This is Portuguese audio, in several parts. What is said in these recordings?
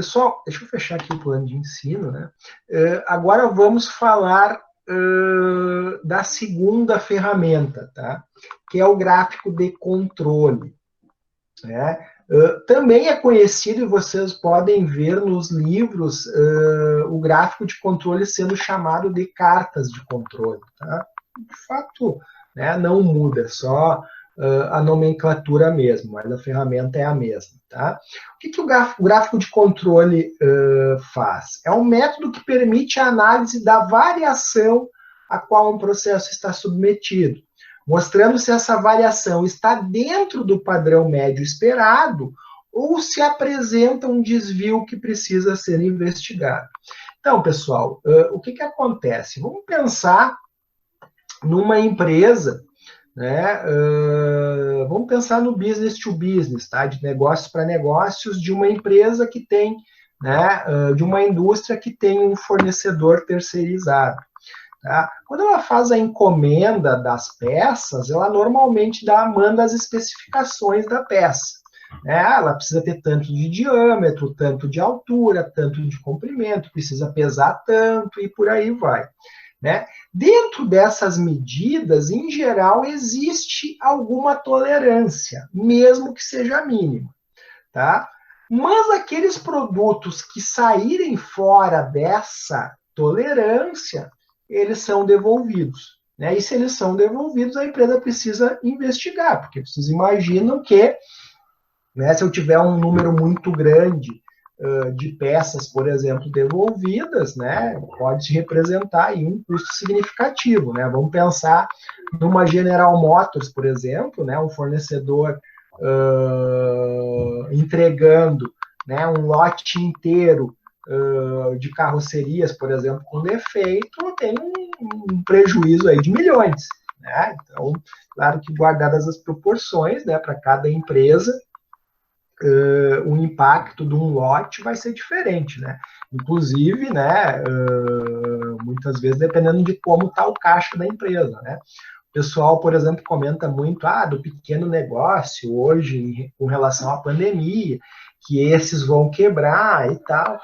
Pessoal, deixa eu fechar aqui o plano de ensino, né? Agora vamos falar da segunda ferramenta, tá? Que é o gráfico de controle, né? Também é conhecido, e vocês podem ver nos livros, o gráfico de controle sendo chamado de cartas de controle, tá? De fato, né, não muda, só a nomenclatura mesmo, mas a ferramenta é a mesma, tá? O que o gráfico de controle faz? É um método que permite a análise da variação a qual um processo está submetido, mostrando se essa variação está dentro do padrão médio esperado ou se apresenta um desvio que precisa ser investigado. Então, pessoal, o que acontece? Vamos pensar numa empresa, né? Vamos pensar no business to business, tá? De negócios para negócios, de uma empresa que tem, né? De uma indústria que tem um fornecedor terceirizado. Tá? Quando ela faz a encomenda das peças, ela normalmente manda as especificações da peça. Né? Ela precisa ter tanto de diâmetro, tanto de altura, tanto de comprimento, precisa pesar tanto e por aí vai. Né? Dentro dessas medidas, em geral, existe alguma tolerância, mesmo que seja mínima. Tá? Mas aqueles produtos que saírem fora dessa tolerância, eles são devolvidos. Né? E se eles são devolvidos, a empresa precisa investigar, porque vocês imaginam que, né, se eu tiver um número muito grande de peças, por exemplo, devolvidas, né, pode se representar aí um custo significativo. Né? Vamos pensar numa General Motors, por exemplo, né, um fornecedor entregando, né, um lote inteiro de carrocerias, por exemplo, com defeito, tem um prejuízo aí de milhões. Né? Então, claro que guardadas as proporções, né, para cada empresa, o impacto de um lote vai ser diferente, né? Inclusive, né, muitas vezes dependendo de como está o caixa da empresa, né? O pessoal, por exemplo, comenta muito do pequeno negócio hoje com relação à pandemia, que esses vão quebrar e tal.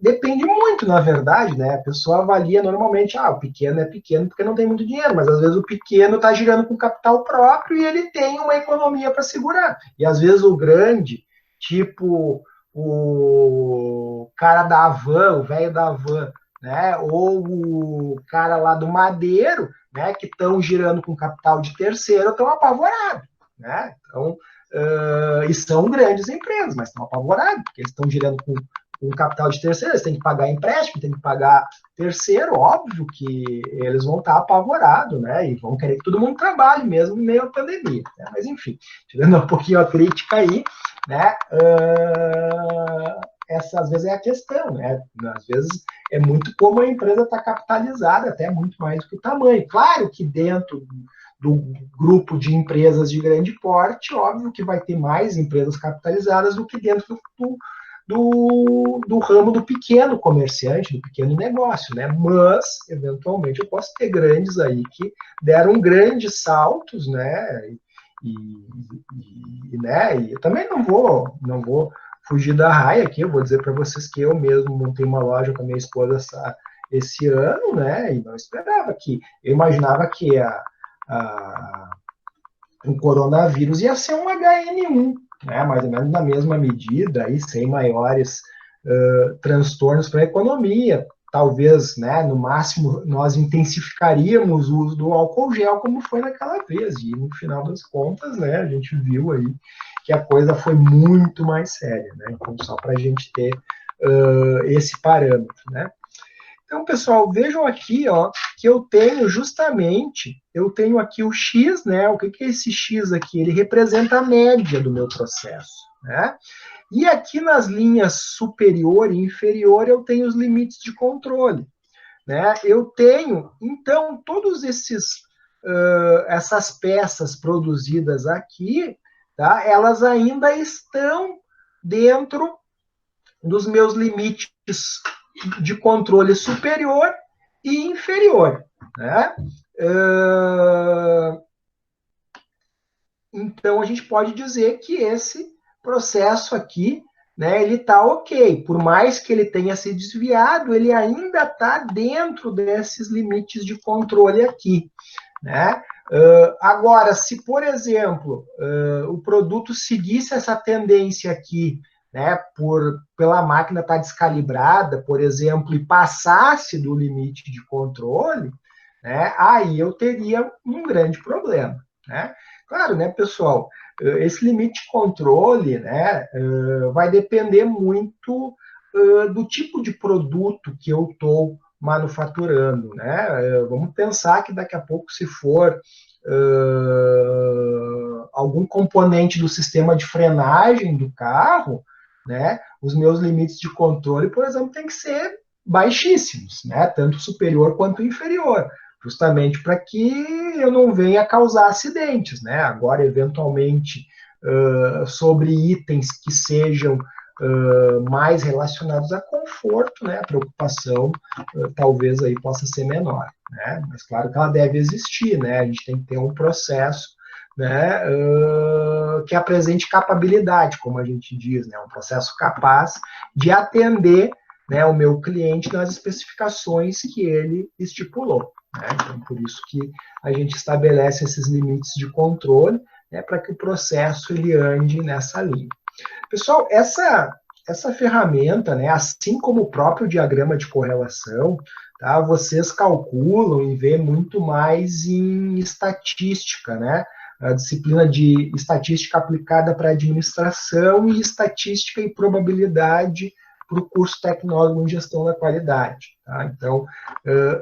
Depende muito, na verdade, né? A pessoa avalia normalmente, o pequeno é pequeno porque não tem muito dinheiro, mas às vezes o pequeno está girando com capital próprio e ele tem uma economia para segurar. E às vezes o grande, tipo o cara da van, o velho da van, né? Ou o cara lá do Madeiro, né? Que estão girando com capital de terceiro, estão apavorados, né? Então, e são grandes empresas, mas estão apavorados, porque eles estão girando com um capital de terceiro, eles têm que pagar empréstimo, têm que pagar terceiro, óbvio que eles vão estar apavorados, né? E vão querer que todo mundo trabalhe mesmo em meio à pandemia. Né? Mas, enfim, tirando um pouquinho a crítica aí, né? Essa às vezes é a questão, né? Às vezes é muito como a empresa está capitalizada, até muito mais do que o tamanho. Claro que dentro do grupo de empresas de grande porte, óbvio que vai ter mais empresas capitalizadas do que dentro do ramo do pequeno comerciante, do pequeno negócio, né? Mas, eventualmente, eu posso ter grandes aí que deram grandes saltos, né? Né? E eu também não vou fugir da raia aqui, eu vou dizer para vocês que eu mesmo montei uma loja com a minha esposa esse ano, né? E não esperava eu imaginava que o coronavírus ia ser um HN1, né, mais ou menos na mesma medida, aí, sem maiores transtornos para a economia. Talvez, né, no máximo, nós intensificaríamos o uso do álcool gel, como foi naquela vez. E, no final das contas, né, a gente viu aí que a coisa foi muito mais séria. Né? Então, só para a gente ter esse parâmetro. Né? Então, pessoal, vejam aqui, ó, que eu tenho aqui o X, né? O que é esse X aqui? Ele representa a média do meu processo, né? E aqui nas linhas superior e inferior eu tenho os limites de controle, né? Eu tenho, então, todos essas peças produzidas aqui, tá? Elas ainda estão dentro dos meus limites de controle superior e inferior. Né? Então, a gente pode dizer que esse processo aqui, né, ele está ok. Por mais que ele tenha se desviado, ele ainda está dentro desses limites de controle aqui, né? Agora, se, por exemplo, o produto seguisse essa tendência aqui, né, pela máquina estar descalibrada, por exemplo, e passasse do limite de controle, né, aí eu teria um grande problema, né? Claro, né, pessoal, esse limite de controle, né, vai depender muito do tipo de produto que eu estou manufaturando, né? Vamos pensar que daqui a pouco, se for algum componente do sistema de frenagem do carro, né, os meus limites de controle, por exemplo, tem que ser baixíssimos, né, tanto superior quanto inferior, justamente para que eu não venha causar acidentes, né? Agora, eventualmente, sobre itens que sejam mais relacionados a conforto, né? A preocupação talvez aí possa ser menor, né? Mas claro que ela deve existir, né? A gente tem que ter um processo, né, que apresente capabilidade, como a gente diz, né? Um processo capaz de atender, né, o meu cliente nas especificações que ele estipulou, né? Então, por isso que a gente estabelece esses limites de controle, né, para que o processo ele ande nessa linha. Pessoal, essa ferramenta, né, assim como o próprio diagrama de correlação, tá, vocês calculam e vê muito mais em estatística, né? A disciplina de estatística aplicada para administração e estatística e probabilidade para o curso tecnólogo em gestão da qualidade. Tá? Então,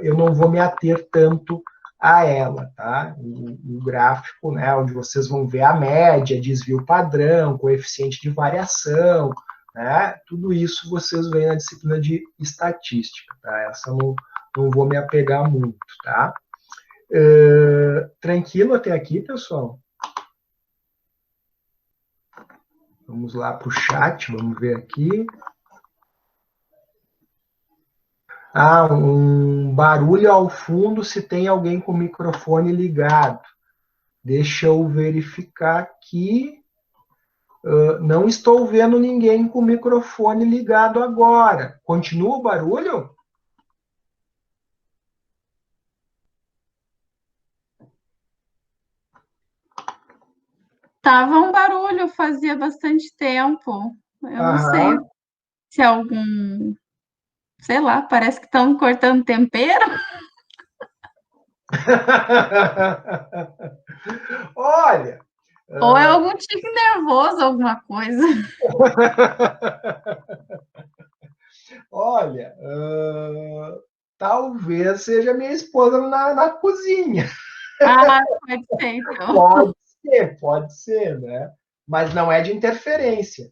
eu não vou me ater tanto a ela, tá? O gráfico, né, onde vocês vão ver a média, desvio padrão, coeficiente de variação, né? Tudo isso vocês veem na disciplina de estatística, tá? Essa não vou me apegar muito, tá? Tranquilo até aqui, pessoal? Vamos lá para o chat, vamos ver aqui. Um barulho ao fundo se tem alguém com o microfone ligado. Deixa eu verificar aqui. Não estou vendo ninguém com o microfone ligado agora. Continua o barulho? Tava um barulho, fazia bastante tempo. Eu não sei se é algum, sei lá, parece que estão cortando tempero. Olha. Ou é algum tique nervoso, alguma coisa. Olha, talvez seja minha esposa na cozinha. Ah, pode ser, então. Pode ser, né? Mas não é de interferência.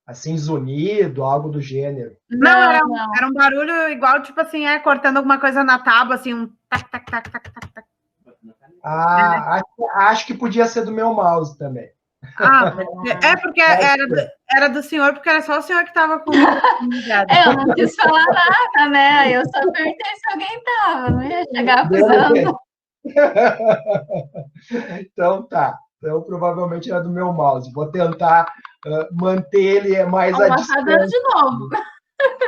Assim, zunido, algo do gênero. Não, era um barulho igual, tipo assim, cortando alguma coisa na tábua, assim, um tac, tac, tac, tac, tac, tac. Acho que podia ser do meu mouse também. Porque era do senhor, porque era só o senhor que estava com o microfone ligado. Eu não quis falar nada, né? Eu só perguntei se alguém estava, não ia chegar acusando. Então tá. Então provavelmente era do meu mouse. Vou tentar manter ele mais à distância. Tá dando de novo.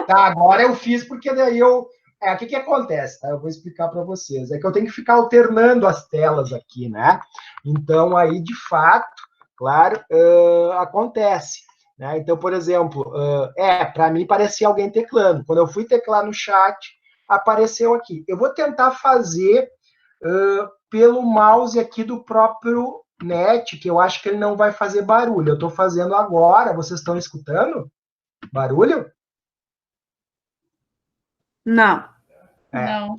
Tá, agora eu fiz porque daí eu... o que acontece, tá? Eu vou explicar para vocês. É que eu tenho que ficar alternando as telas aqui, né? Então aí, de fato, claro, acontece. Né? Então, por exemplo, para mim parecia alguém teclando. Quando eu fui teclar no chat, apareceu aqui. Eu vou tentar fazer pelo mouse aqui do próprio NET, que eu acho que ele não vai fazer barulho. Eu estou fazendo agora. Vocês estão escutando barulho? Não. Não.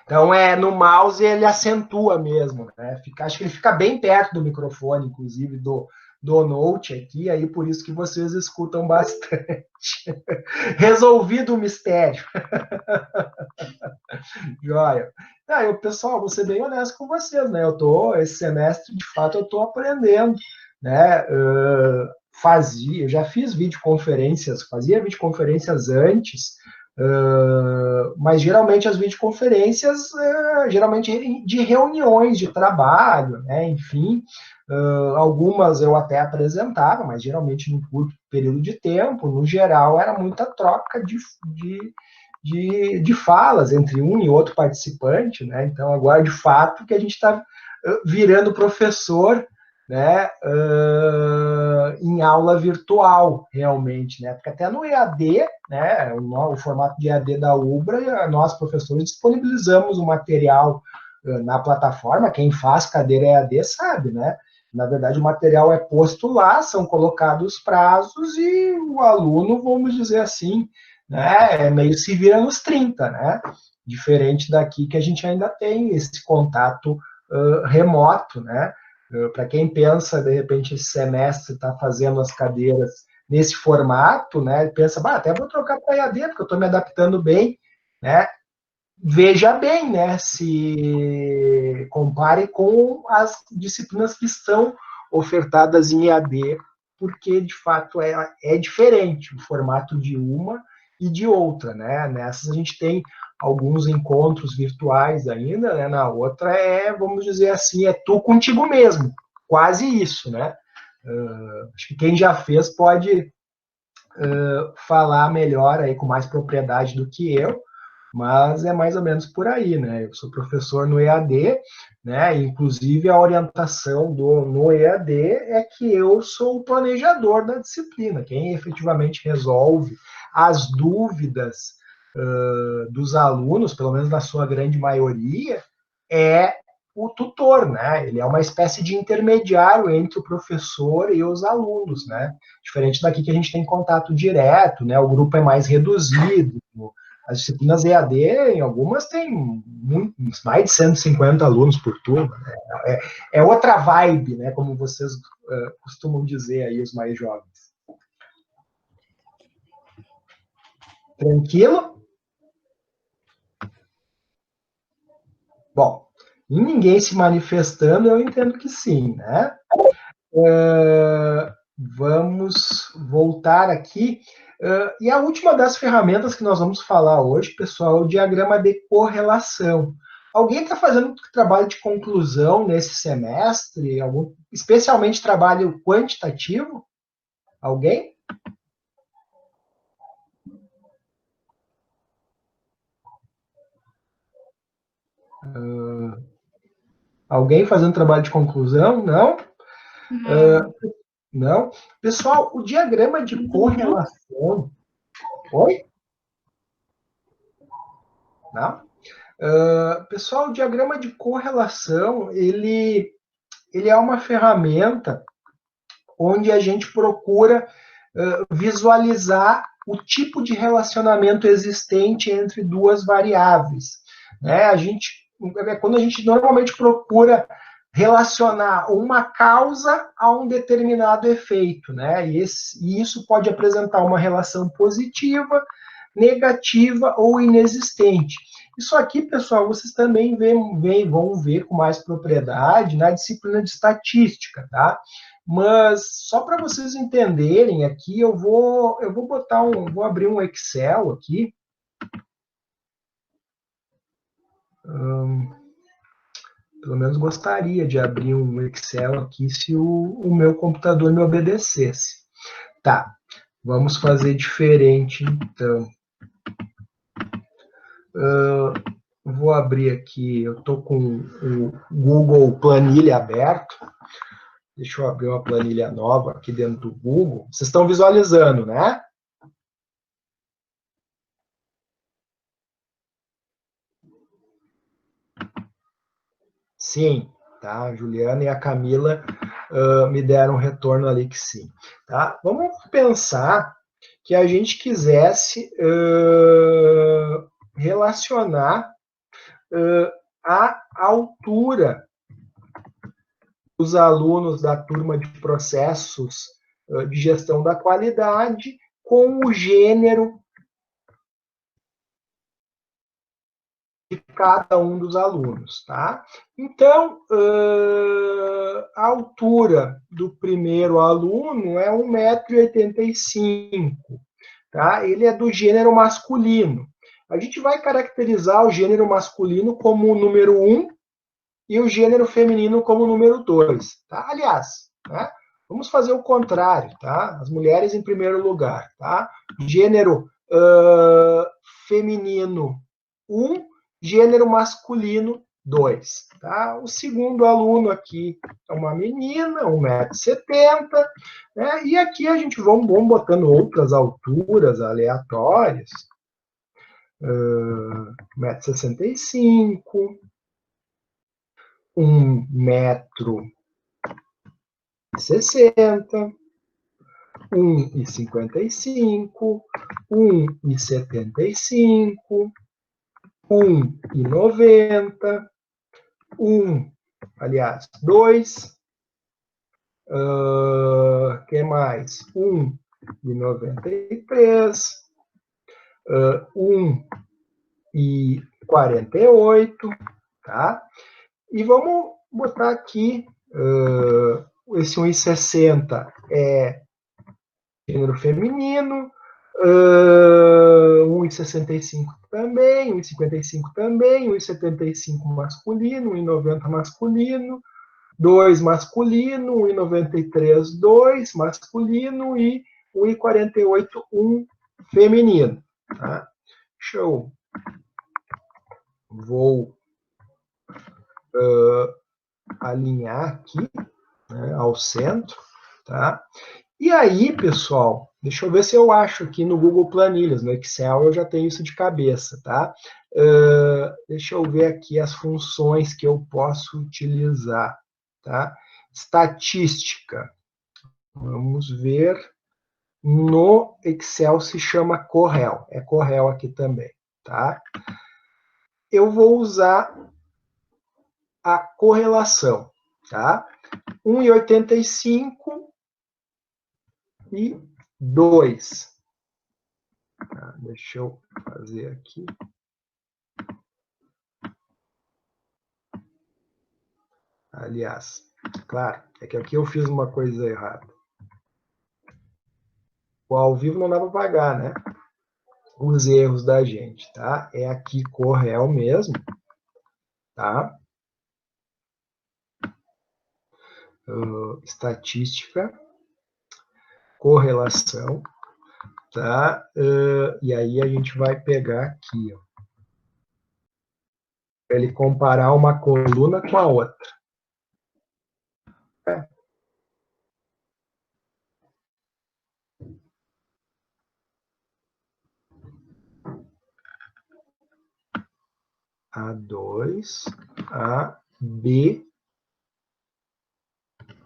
Então, no mouse ele acentua mesmo, né? Acho que ele fica bem perto do microfone, inclusive, do Note aqui, aí por isso que vocês escutam bastante. Resolvido o mistério. Joia. Pessoal, vou ser bem honesto com vocês, né? Esse semestre, de fato, eu estou aprendendo, né? Eu já fiz videoconferências, fazia videoconferências antes, Mas geralmente as videoconferências, geralmente de reuniões de trabalho, né? Enfim, algumas eu até apresentava, mas geralmente num curto período de tempo. No geral, era muita troca de falas entre um e outro participante, né? Então, agora, de fato, que a gente está virando professor, né, em aula virtual, realmente, né? Porque até no EAD, né, o formato de EAD da UBRA, nós, professores, disponibilizamos o material na plataforma. Quem faz cadeira EAD sabe, né? Na verdade, o material é posto lá, são colocados prazos e o aluno, vamos dizer assim, né, meio se vira nos 30, né? Diferente daqui, que a gente ainda tem esse contato remoto, né? Para quem pensa, de repente, esse semestre está fazendo as cadeiras nesse formato, né? Pensa, até vou trocar para EAD, porque eu estou me adaptando bem, né? Veja bem, né? Se compare com as disciplinas que estão ofertadas em EAD, porque de fato é diferente o formato de uma e de outra, né? Nessas a gente tem alguns encontros virtuais ainda, né? Na outra vamos dizer assim, é tu contigo mesmo, quase isso, né? Acho que quem já fez pode falar melhor aí, com mais propriedade do que eu, mas é mais ou menos por aí, né? Eu sou professor no EAD, né? Inclusive a orientação no EAD é que eu sou o planejador da disciplina. Quem efetivamente resolve as dúvidas dos alunos, pelo menos na sua grande maioria, é o tutor, né? Ele é uma espécie de intermediário entre o professor e os alunos, né? Diferente daqui que a gente tem contato direto, né? O grupo é mais reduzido. As disciplinas EAD, em algumas, tem mais de 150 alunos por turma. Né? É outra vibe, né? Como vocês costumam dizer aí, os mais jovens. Tranquilo? Bom, e ninguém se manifestando, eu entendo que sim, né? Vamos voltar aqui. E a última das ferramentas que nós vamos falar hoje, pessoal, é o diagrama de correlação. Alguém está fazendo trabalho de conclusão nesse semestre? Especialmente trabalho quantitativo? Alguém? Alguém fazendo trabalho de conclusão? Não? Não? Pessoal, o diagrama de correlação... Oi? Não? Pessoal, o diagrama de correlação, ele é uma ferramenta onde a gente procura visualizar o tipo de relacionamento existente entre duas variáveis. Né? Quando a gente normalmente procura relacionar uma causa a um determinado efeito, né? E isso pode apresentar uma relação positiva, negativa ou inexistente. Isso aqui, pessoal, vocês também vão ver com mais propriedade na disciplina de estatística, tá? Mas só para vocês entenderem aqui, eu vou vou abrir um Excel aqui. Pelo menos gostaria de abrir um Excel aqui se o meu computador me obedecesse. Tá, vamos fazer diferente, então. Vou abrir aqui, eu estou com o Google Planilha aberto. Deixa eu abrir uma planilha nova aqui dentro do Google. Vocês estão visualizando, né? Sim, tá? A Juliana e a Camila me deram um retorno ali que sim. Tá? Vamos pensar que a gente quisesse relacionar a altura dos alunos da turma de processos de gestão da qualidade com o gênero de cada um dos alunos, tá? Então, a altura do primeiro aluno é 1,85 m. tá? Ele é do gênero masculino. A gente vai caracterizar o gênero masculino como o número 1 e o gênero feminino como o número 2. Tá? Aliás, né? Vamos fazer o contrário, tá? As mulheres em primeiro lugar, tá? Gênero feminino 1, gênero masculino 2. Tá? O segundo aluno aqui é uma menina, 1,70 m, né? E aqui a gente vamos botando outras alturas aleatórias. 1,65 m, 1,60 m, 1,55 m, 1,75 m, 1,90 m, aliás, 2, que mais? 1,93 m, 1,48, tá? E vamos botar aqui, esse 1,60 é gênero feminino, 1,65 também, 1,55 também, 1,75 masculino, 1,90 masculino, 2 masculino, 1,93 2 masculino e 1,48 1 feminino. Tá? Show. Vou alinhar aqui, né, ao centro, tá? E aí, pessoal, deixa eu ver se eu acho aqui no Google Planilhas, no Excel eu já tenho isso de cabeça, tá? Deixa eu ver aqui as funções que eu posso utilizar, tá? Estatística. Vamos ver. No Excel se chama Corel. É Corel aqui também, tá? Eu vou usar a correlação, tá? 1,85 e 2. Tá, deixa eu fazer aqui. Aliás, claro, é que aqui eu fiz uma coisa errada. O ao vivo não dá para pagar, né? Os erros da gente, tá? É aqui Corel mesmo, tá? Estatística, correlação, tá? E aí a gente vai pegar aqui, ó, para ele comparar uma coluna com a outra. A2, A, B,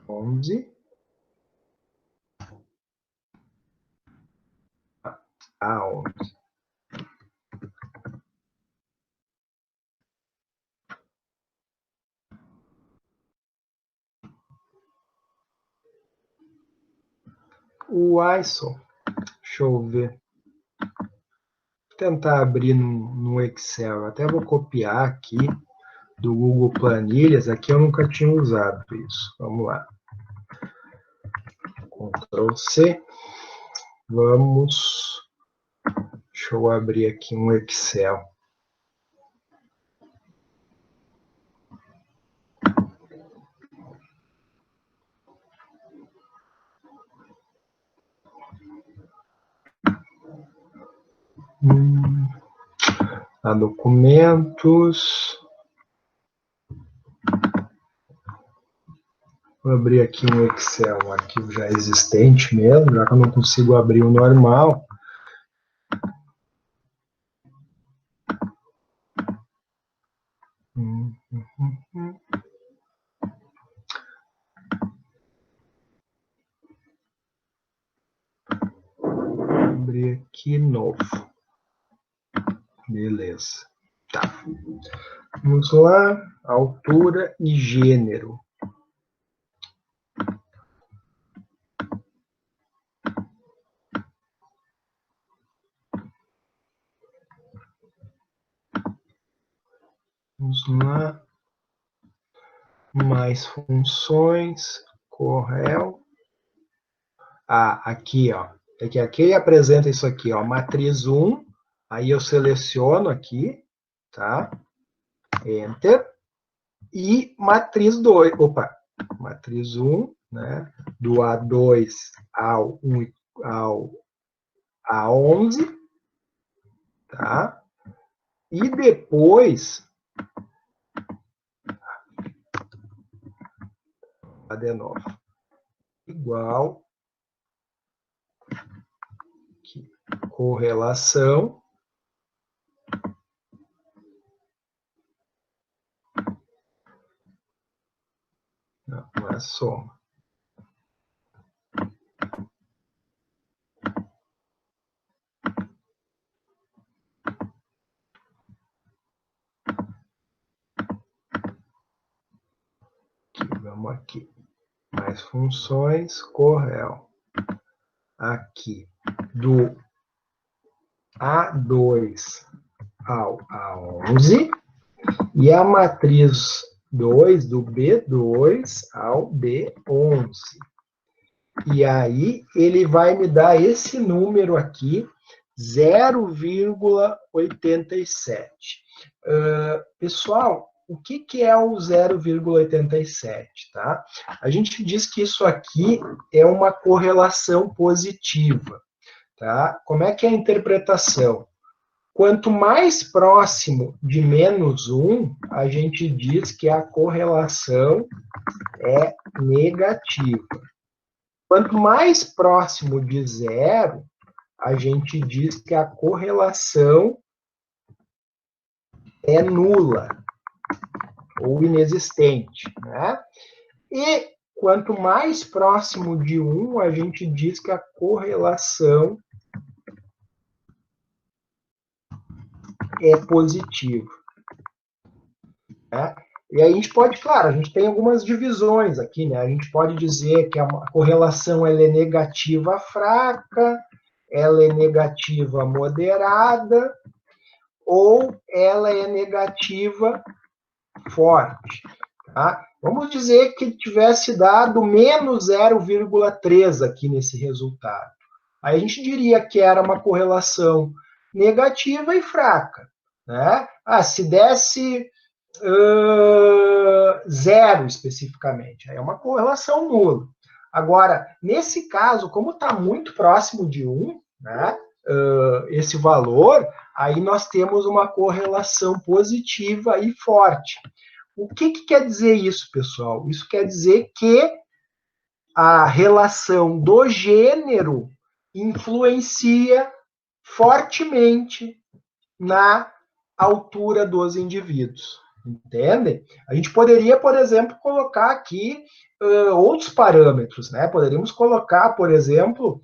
11, A11. O ISO, deixa eu ver. Vou tentar abrir no Excel. Até vou copiar aqui do Google Planilhas. Aqui eu nunca tinha usado isso. Vamos lá. Ctrl C. Vamos. Deixa eu abrir aqui um Excel. A documentos. Vou abrir aqui um Excel, um arquivo já existente mesmo, já que eu não consigo abrir o normal. Abrir aqui novo. Beleza. Tá. Vamos lá. Altura e gênero. Vamos lá. Mais funções. Corel. Ah, aqui, ó. É que aqui ele apresenta isso aqui, ó, matriz 1, aí eu seleciono aqui, tá? Enter. E matriz 2, opa, matriz 1, né? Do A2 ao A11, tá? E depois, de novo, igual, aqui, correlação, não é soma. Aqui, vamos aqui. Mais funções, correl. Aqui, do A2 ao A11, e a matriz 2, do B2 ao B11. E aí, ele vai me dar esse número aqui, 0,87. Pessoal, o que é o 0,87, tá? A gente diz que isso aqui é uma correlação positiva, tá? Como é que é a interpretação? Quanto mais próximo de -1, a gente diz que a correlação é negativa. Quanto mais próximo de 0, a gente diz que a correlação é nula ou inexistente, né? E quanto mais próximo de 1, a gente diz que a correlação é positiva, né? E aí a gente pode, claro, a gente tem algumas divisões aqui, né? A gente pode dizer que a correlação ela é negativa fraca, ela é negativa moderada, ou ela é negativa forte, tá? Vamos dizer que tivesse dado menos 0,3 aqui nesse resultado. Aí a gente diria que era uma correlação negativa e fraca, né? Se desse 0 especificamente, aí é uma correlação nula. Agora, nesse caso, como está muito próximo de 1, né, esse valor, aí nós temos uma correlação positiva e forte. O que quer dizer isso, pessoal? Isso quer dizer que a relação do gênero influencia fortemente na altura dos indivíduos. Entende? A gente poderia, por exemplo, colocar aqui outros parâmetros, né? Poderíamos colocar, por exemplo,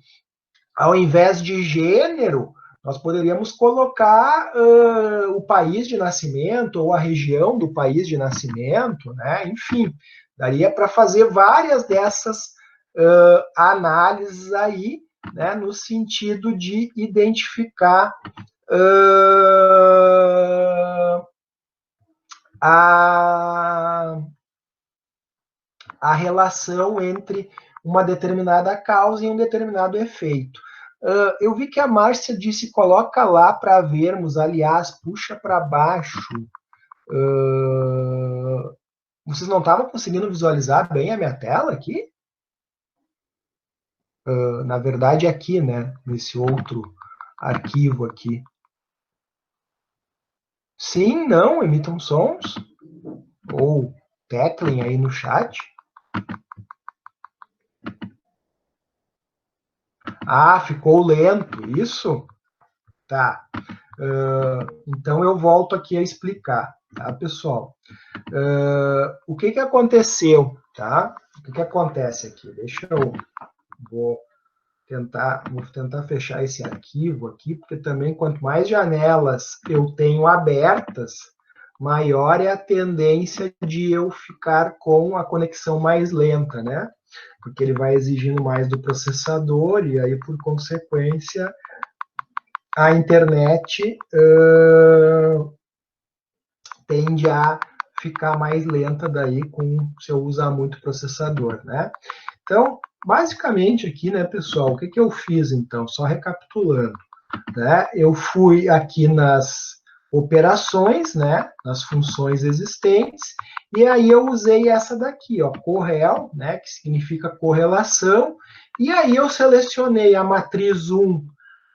ao invés de gênero, nós poderíamos colocar o país de nascimento ou a região do país de nascimento, né? Enfim, daria para fazer várias dessas análises aí, né? No sentido de identificar a relação entre uma determinada causa e um determinado efeito. Eu vi que a Márcia disse, coloca lá para vermos, aliás, puxa para baixo. Vocês não estavam conseguindo visualizar bem a minha tela aqui? Na verdade, aqui, né? Nesse outro arquivo aqui. Sim, não, emitam sons. Ou teclem aí no chat. Ficou lento, isso? Tá. Então eu volto aqui a explicar, tá, pessoal? O que aconteceu, tá? O que acontece aqui? Vou tentar fechar esse arquivo aqui, porque também quanto mais janelas eu tenho abertas, maior é a tendência de eu ficar com a conexão mais lenta, né? Porque ele vai exigindo mais do processador e aí, por consequência, a internet tende a ficar mais lenta daí se eu usar muito processador, né? Então, basicamente aqui, né, pessoal, o que eu fiz, então? Só recapitulando, né? Eu fui aqui nas operações, né, nas funções existentes, e aí eu usei essa daqui, ó, correl, né, que significa correlação, e aí eu selecionei a matriz 1,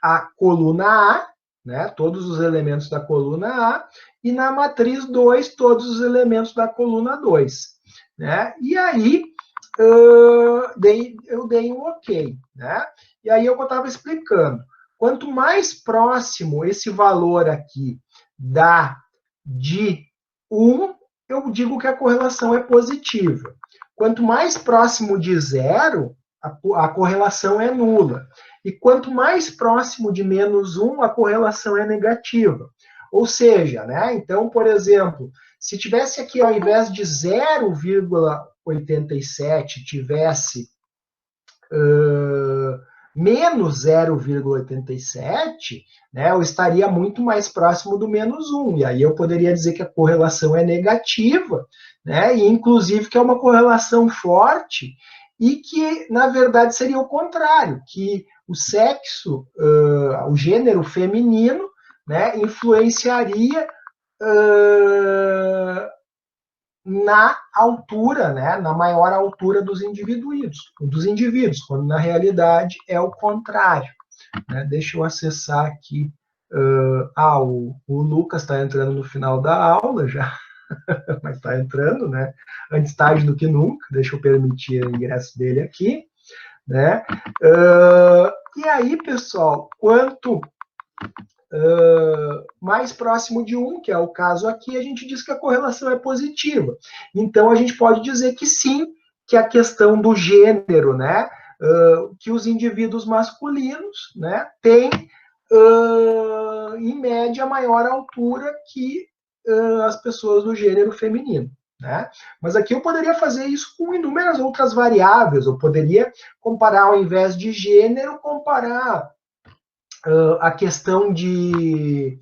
a coluna A, né, todos os elementos da coluna A, e na matriz 2, todos os elementos da coluna 2, né? E aí eu dei um OK, né? E aí eu estava explicando, quanto mais próximo esse valor aqui dá de 1, eu digo que a correlação é positiva. Quanto mais próximo de 0, a correlação é nula. E quanto mais próximo de -1, a correlação é negativa. Ou seja, né? Então, por exemplo, se tivesse aqui, ao invés de 0,87, tivesse menos 0,87, né, eu estaria muito mais próximo do -1. E aí eu poderia dizer que a correlação é negativa, né, e inclusive que é uma correlação forte, e que, na verdade, seria o contrário, que o sexo, o gênero feminino, né, influenciaria na altura, né, na maior altura dos indivíduos, quando na realidade é o contrário. Né? Deixa eu acessar aqui. O Lucas está entrando no final da aula já, mas está entrando, né? Antes tarde do que nunca. Deixa eu permitir o ingresso dele aqui. Né? E aí, pessoal, quanto mais próximo de 1, que é o caso aqui, a gente diz que a correlação é positiva. Então, a gente pode dizer que sim, que a questão do gênero, né, que os indivíduos masculinos, né, têm, em média, maior altura que as pessoas do gênero feminino. Né? Mas aqui eu poderia fazer isso com inúmeras outras variáveis. Eu poderia comparar, ao invés de gênero, comparar a questão de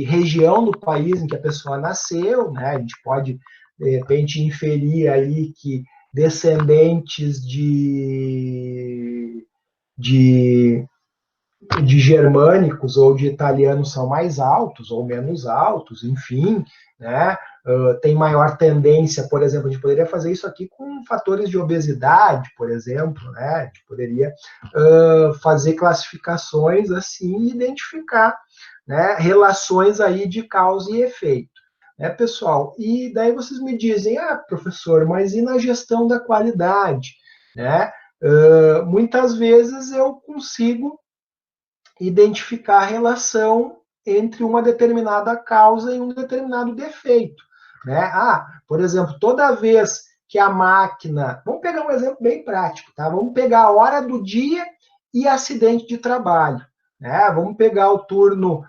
região do país em que a pessoa nasceu, né? A gente pode, de repente, inferir aí que descendentes de germânicos ou de italianos são mais altos ou menos altos, enfim, né? Tem maior tendência, por exemplo, a gente poderia fazer isso aqui com fatores de obesidade, por exemplo, né? A gente poderia fazer classificações assim e identificar, né, relações aí de causa e efeito. Né, pessoal? E daí vocês me dizem, professor, mas e na gestão da qualidade? Né? Muitas vezes eu consigo identificar a relação entre uma determinada causa e um determinado defeito. Né? Por exemplo, toda vez que a máquina... Vamos pegar um exemplo bem prático, tá? Vamos pegar a hora do dia e acidente de trabalho. Né? Vamos pegar o turno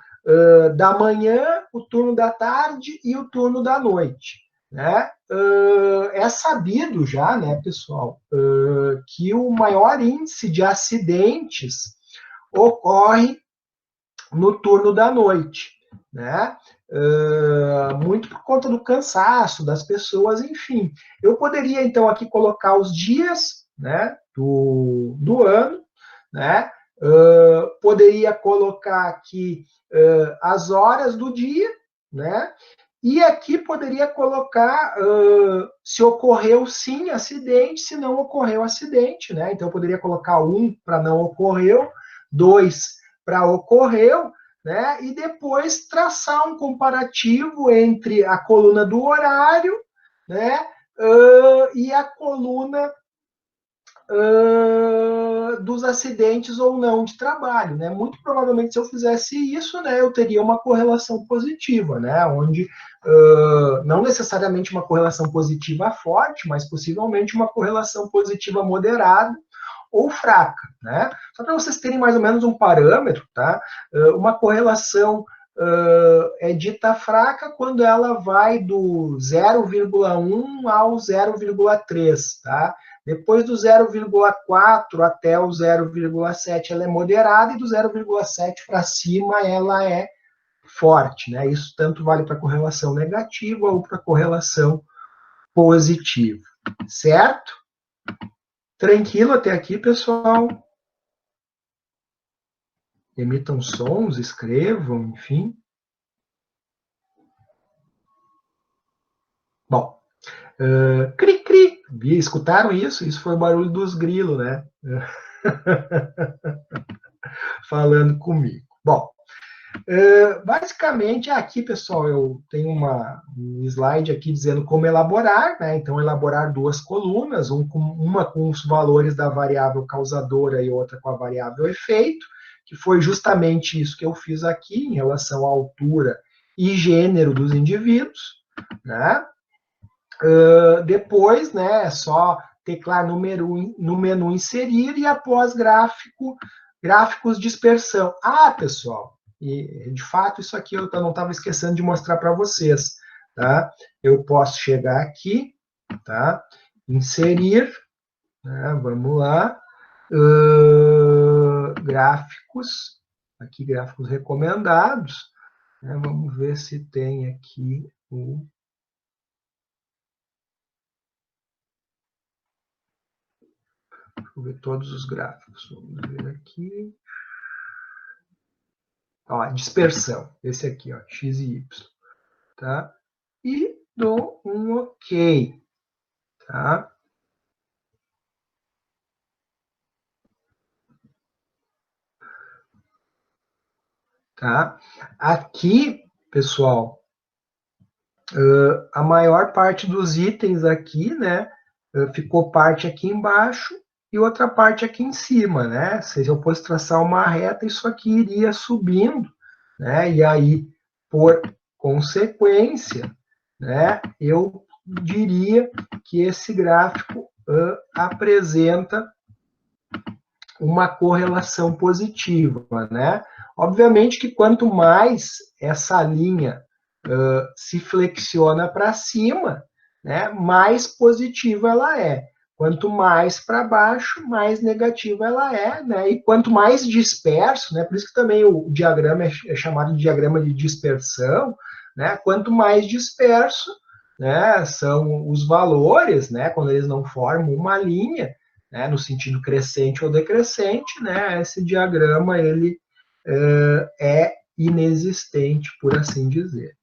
da manhã, o turno da tarde e o turno da noite. Né? É sabido já, né, pessoal, que o maior índice de acidentes ocorre no turno da noite, né? Muito por conta do cansaço das pessoas, enfim. Eu poderia, então, aqui colocar os dias, né, do ano, né? Poderia colocar aqui as horas do dia, né? E aqui poderia colocar se ocorreu sim acidente, se não ocorreu acidente, né? Então eu poderia colocar 1 para não ocorreu, 2 para ocorreu, né? E depois traçar um comparativo entre a coluna do horário, né? E a coluna dos acidentes ou não de trabalho, né? Muito provavelmente, se eu fizesse isso, né, eu teria uma correlação positiva, né? Onde não necessariamente uma correlação positiva forte, mas possivelmente uma correlação positiva moderada ou fraca, né? Só para vocês terem mais ou menos um parâmetro, tá? Uma correlação é dita fraca quando ela vai do 0,1 ao 0,3, tá? Depois do 0,4 até o 0,7 ela é moderada e do 0,7 para cima ela é forte, né? Isso tanto vale para correlação negativa ou para correlação positiva, certo? Tranquilo até aqui, pessoal? Emitam sons, escrevam, enfim. Bom, cri-cri, escutaram isso? Isso foi o barulho dos grilos, né? Falando comigo. Bom, basicamente aqui, pessoal, eu tenho um slide aqui dizendo como elaborar, né? Então, elaborar duas colunas, uma com os valores da variável causadora e outra com a variável efeito, que foi justamente isso que eu fiz aqui em relação à altura e gênero dos indivíduos, né? Depois, né, é só teclar no menu inserir e após gráficos dispersão. Ah, pessoal, e de fato isso aqui eu não estava esquecendo de mostrar para vocês, tá? Eu posso chegar aqui, tá? Inserir, né? Vamos lá, gráficos, aqui gráficos recomendados, né? Vamos ver se tem aqui o vou ver todos os gráficos. Vamos ver aqui. Ó, dispersão. Esse aqui, ó, x e y. Tá? E dou um OK. Tá? Tá? Aqui, pessoal, a maior parte dos itens aqui, né? Ficou parte aqui embaixo e outra parte aqui em cima, né? Se eu fosse traçar uma reta, isso aqui iria subindo, né? E aí, por consequência, né, eu diria que esse gráfico apresenta uma correlação positiva, né? Obviamente que quanto mais essa linha se flexiona para cima, né, mais positiva ela é. Quanto mais para baixo, mais negativa ela é, né? E quanto mais disperso, né? Por isso que também o diagrama é chamado de diagrama de dispersão, né? Quanto mais disperso, né, são os valores, né? Quando eles não formam uma linha, né, no sentido crescente ou decrescente, né? Esse diagrama ele é inexistente, por assim dizer.